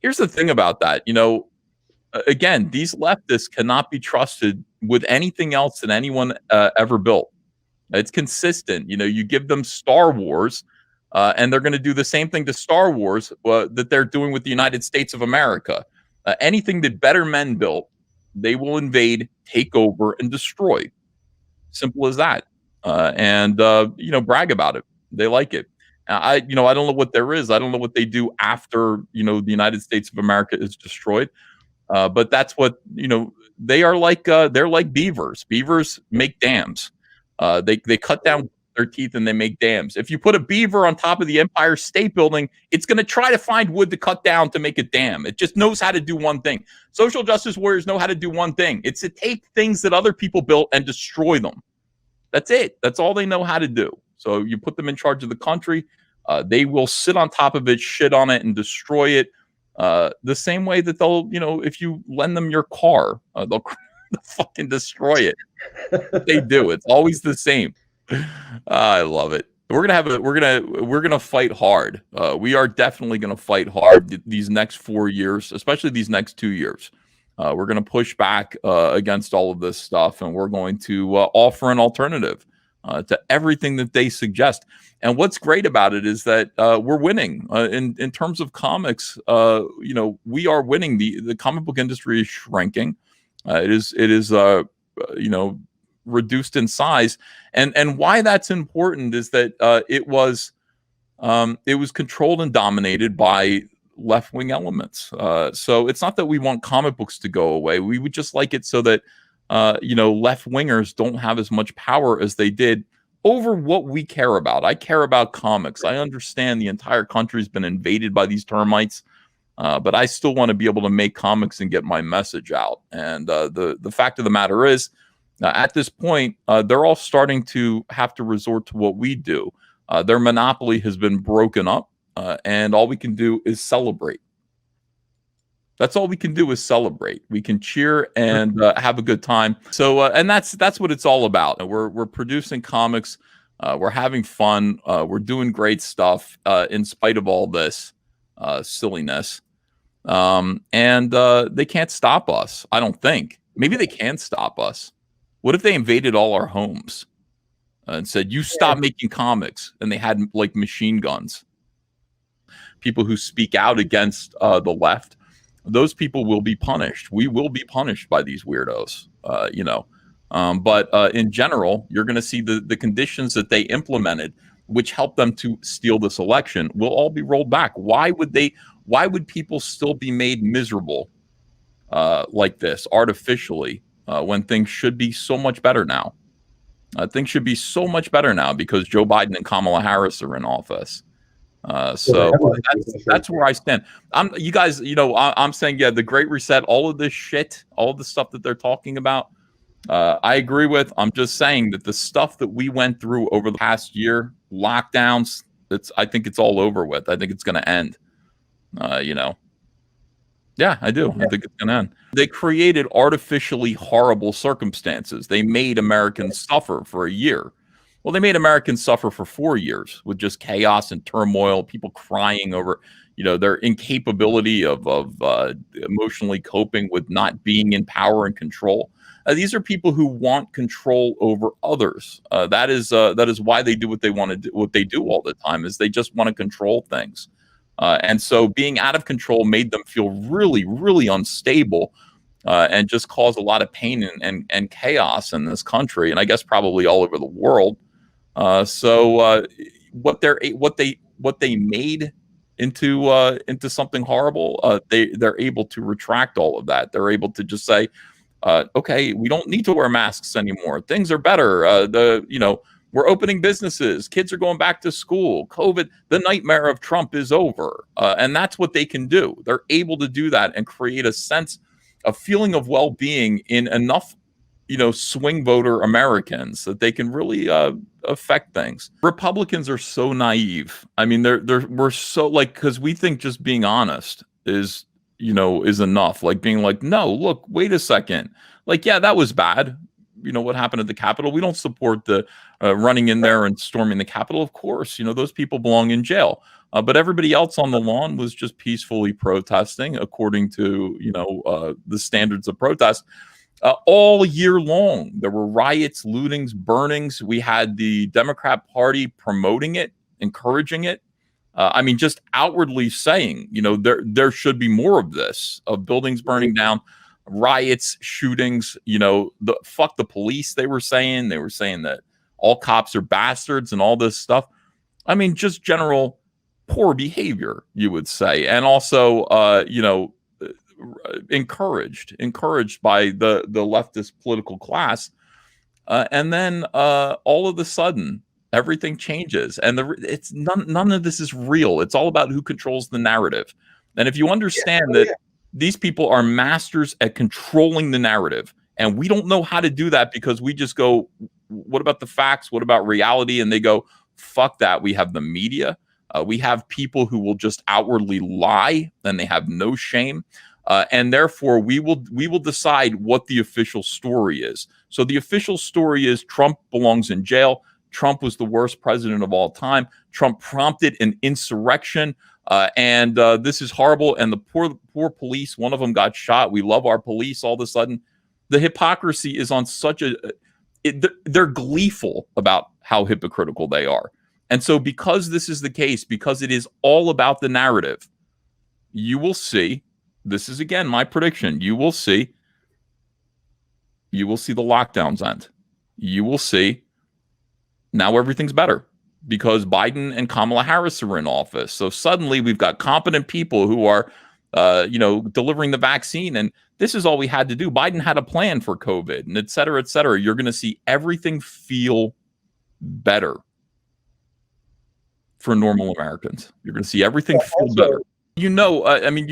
here's the thing about that. Again, these leftists cannot be trusted with anything else than anyone ever built. It's consistent. You give them Star Wars, and they're going to do the same thing to Star Wars that they're doing with the United States of America. Anything that better men built, they will invade, take over, and destroy. Simple as that. And brag about it. They like it. I don't know what there is. I don't know what they do after the United States of America is destroyed. But that's what they are like. They're like beavers. Beavers make dams. They cut down their teeth and they make dams. If you put a beaver on top of the Empire State Building, it's going to try to find wood to cut down to make a dam. It just knows how to do one thing. Social justice warriors know how to do one thing. It's to take things that other people built and destroy them. That's it. That's all they know how to do. So you put them in charge of the country. They will sit on top of it, shit on it, and destroy it. The same way that they'll, if you lend them your car, they'll fucking destroy it. They do. It's always the same. I love it. We're gonna fight hard. We are definitely gonna fight hard these next 4 years, especially these next 2 years. We're gonna push back against all of this stuff, and we're going to offer an alternative to everything that they suggest. And what's great about it is that we're winning in terms of comics. We are winning. The comic book industry is shrinking. It is reduced in size, and why that's important is that it was controlled and dominated by left-wing elements. So it's not that we want comic books to go away. We would just like it so that left-wingers don't have as much power as they did over what we care about. I care about comics. I understand the entire country's been invaded by these termites, but I still want to be able to make comics and get my message out. And the fact of the matter is, at this point, they're all starting to have to resort to what we do. Their monopoly has been broken up, and all we can do is celebrate. That's all we can do is celebrate. We can cheer and have a good time. So, and that's what it's all about. We're producing comics. We're having fun. We're doing great stuff in spite of all this silliness. And they can't stop us. I don't think. Maybe they can stop us. What if they invaded all our homes and said, "You stop making comics," and they had like machine guns? People who speak out against the left, those people will be punished. We will be punished by these weirdos, But in general, you're going to see the conditions that they implemented, which helped them to steal this election, will all be rolled back. Why would people still be made miserable like this artificially when things should be so much better now? Things should be so much better now because Joe Biden and Kamala Harris are in office. So that's where I stand. You guys, I'm saying, yeah, the Great Reset, all of this shit, all of the stuff that they're talking about, I agree with. I'm just saying that the stuff that we went through over the past year, lockdowns, I think it's all over with. I think it's going to end. Yeah, I do. Yeah. I think it's going to end. They created artificially horrible circumstances. They made Americans suffer for a year. Well, they made Americans suffer for 4 years with just chaos and turmoil, people crying over, their incapability of emotionally coping with not being in power and control. These are people who want control over others. That is why they do what they want to do. What they do all the time is they just want to control things. And so being out of control made them feel really, really unstable and just caused a lot of pain and chaos in this country, and I guess probably all over the world. So what they made into something horrible, they're able to retract all of that. They're able to just say, okay, we don't need to wear masks anymore. Things are better. We're opening businesses. Kids are going back to school. COVID, the nightmare of Trump is over. And that's what they can do. They're able to do that and create a feeling of well-being in enough, swing voter Americans that they can really affect things. Republicans are so naive. I mean, we're so because we think just being honest is enough. Like being like, no, look, wait a second. Like, yeah, that was bad. what happened at the Capitol. We don't support the running in there and storming the Capitol. Of course, those people belong in jail. But everybody else on the lawn was just peacefully protesting according to, the standards of protest. All year long, there were riots, lootings, burnings. We had the Democrat Party promoting it, encouraging it. Just outwardly saying, there should be more of this, of buildings burning down, riots, shootings, fuck the police. They were saying that all cops are bastards and all this stuff. Just general poor behavior, you would say. And also, encouraged by the leftist political class. And then all of a sudden, everything changes, and it's none of this is real. It's all about who controls the narrative. And if you understand that these people are masters at controlling the narrative, and we don't know how to do that because we just go, what about the facts? What about reality? And they go, fuck that. We have the media. We have people who will just outwardly lie, and they have no shame. And therefore, we will decide what the official story is. So the official story is Trump belongs in jail. Trump was the worst president of all time. Trump prompted an insurrection, and this is horrible. And the poor police, one of them got shot. We love our police. All of a sudden, the hypocrisy is on such they're gleeful about how hypocritical they are. And so because this is the case, because it is all about the narrative, you will see, this is again my prediction, you will see the lockdowns end. You will see now everything's better because Biden and Kamala Harris are in office. So suddenly we've got competent people who are, delivering the vaccine. And this is all we had to do. Biden had a plan for COVID and et cetera, et cetera. You're going to see everything feel better for normal Americans. You're going to see everything feel better. You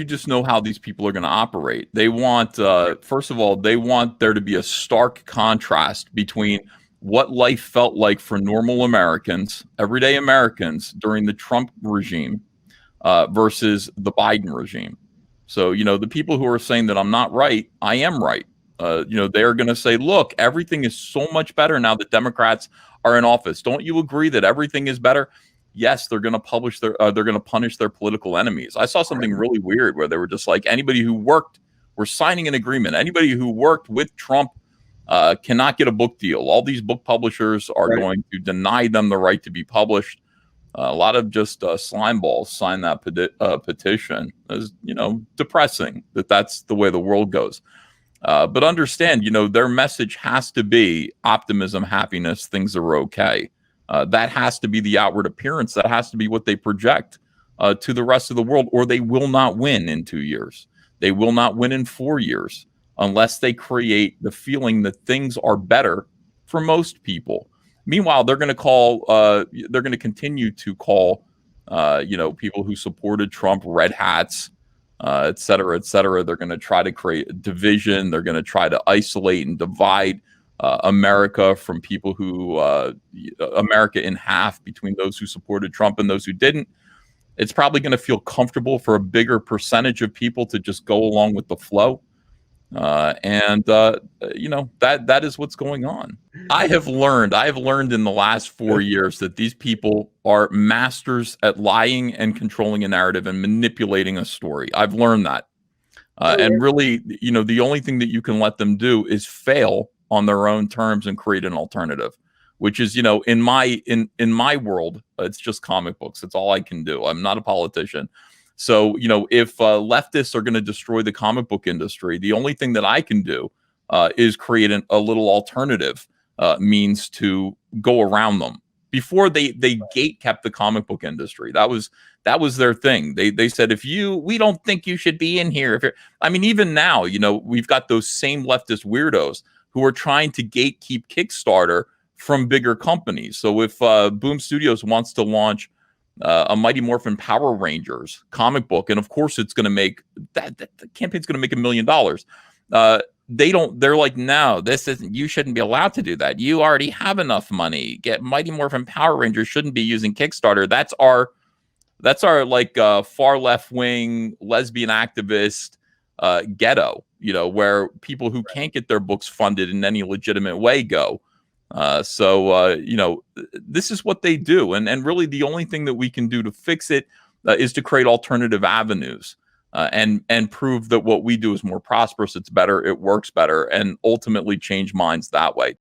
just know how these people are going to operate. They want, first of all, they want there to be a stark contrast between what life felt like for normal Americans, everyday Americans during the Trump regime versus the Biden regime. So, the people who are saying that I'm not right, I am right. They're going to say, look, everything is so much better now that Democrats are in office. Don't you agree that everything is better? Yes, they're going to punish their political enemies. I saw something really weird where they were just like, we're signing an agreement. Anybody who worked with Trump cannot get a book deal. All these book publishers are going to deny them the right to be published. A lot of just slime balls sign that petition. It's, depressing that that's the way the world goes. But understand, their message has to be optimism, happiness, things are okay. That has to be the outward appearance. That has to be what they project to the rest of the world, or they will not win in 2 years. They will not win in 4 years unless they create the feeling that things are better for most people. Meanwhile, they're going to continue to call, people who supported Trump red hats, et cetera, et cetera. They're going to try to create a division. They're going to try to isolate and divide America from people who America in half between those who supported Trump and those who didn't. It's probably going to feel comfortable for a bigger percentage of people to just go along with the flow. That is what's going on. I have learned in the last 4 years that these people are masters at lying and controlling a narrative and manipulating a story. I've learned that. And really, the only thing that you can let them do is fail on their own terms and create an alternative, which is, in my world, it's just comic books. It's all I can do. I'm not a politician. So, if leftists are going to destroy the comic book industry, the only thing that I can do is create a little alternative means to go around them. Before they gate kept the comic book industry. That was their thing. They said, we don't think you should be in here. Even now, we've got those same leftist weirdos who are trying to gatekeep Kickstarter from bigger companies. So if Boom Studios wants to launch a Mighty Morphin Power Rangers comic book, and of course it's going to make the campaign's going to make $1 million. They're like, no, this isn't, you shouldn't be allowed to do that. You already have enough money. Get Mighty Morphin Power Rangers shouldn't be using Kickstarter. That's our like far left wing lesbian activist ghetto. where people who can't get their books funded in any legitimate way go. This is what they do, and really the only thing that we can do to fix it is to create alternative avenues, and prove that what we do is more prosperous, it's better, it works better, and ultimately change minds that way.